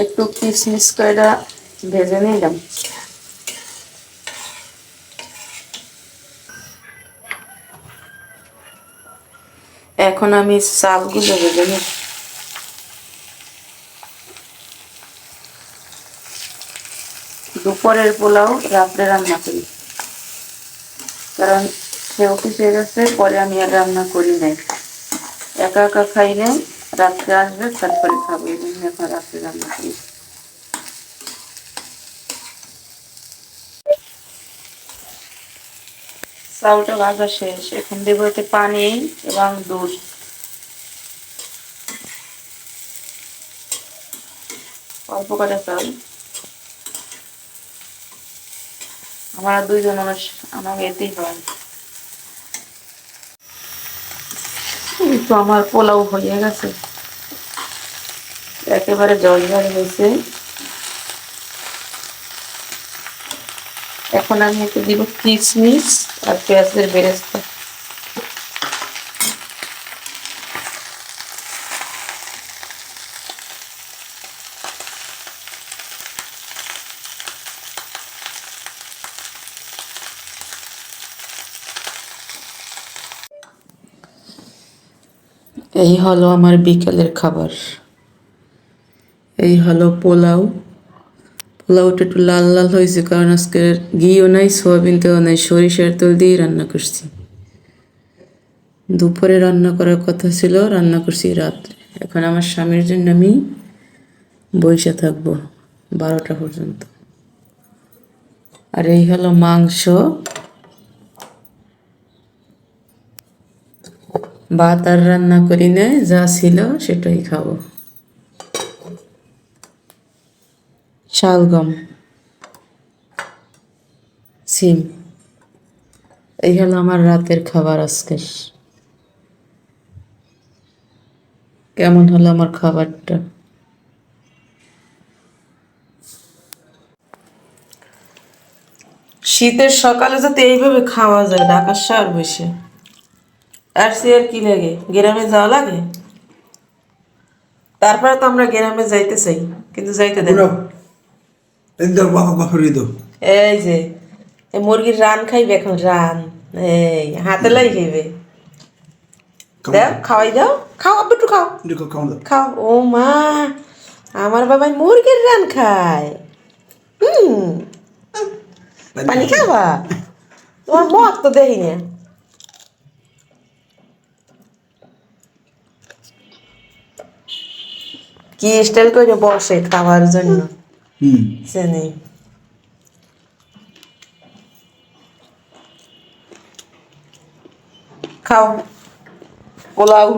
একটু কিসমিস কয়টা ভেজে নিলাম। এখন আমি চালগুলো ভেজে নিই। দুপুরের পোলাও রাত্রে রান্না করি, কারণ সে অফিসে গেছে, পরে আমি আর রান্না করি নাই। একা একা খাইলে রাত্রে আসবে, তারপরে খাবো, এই জন্য এখন রাত্রে রান্না করি। চাউলটা ভাজা শেষ, এখন দেবো এতে পানি এবং দুধ। অল্প করে চাল, আমরা দুইজন মানুষ, আমাকে এতেই হয়। এই তো আমার পোলাও হয়ে গেছে, একেবারে জল জল হয়েছে। এখন আমি এতে দিব কিশমিশ আর পেঁয়াজের বেরেস্তা। এই হলো আমার বিকেলের খাবার। এই হলো পোলাও। পোলাওটা একটু লাল লাল হয়েছে, কারণ আজকে ঘিও নাই, সোয়াবিন তেল নাই, সরিষার তেল দিয়ে রান্না করছি। দুপুরে রান্না করার কথা ছিল, রান্না করছি রাত্রে। এখন আমার স্বামীর জন্য আমি বইসা থাকবো 12টা পর্যন্ত। আর এই হলো মাংস, ভাত আর রান্না করি নাই, যা ছিল সেটাই খাবো। শালগম, সিম। এই হলো আমার রাতের খাবার আজকের। কেমন হলো আমার খাবারটা? শীতের সকালে যাতে এইভাবে খাওয়া যায় ঢাকার শহর বসে, আর সে আর কি লাগে, গ্রামে যাওয়া লাগে। তারপরে তো আমরা গ্রামে যাইতে চাই, কিন্তু যাইতে দেন। এই যে এই মুরগির রান খাইবে এখন, রান এই হাতে লাই খাইবে। দাও, খাওয়াই দাও, খাও আব্বু, একটু খাও, খাও। ও মা, আমার বাবাই মুরগির রান খায়। পানি খাবা? তোমার মত তো দেখি না। কি স্টাইল করে বসে খাওয়ার জন্য, চেনে। খাও পোলাও।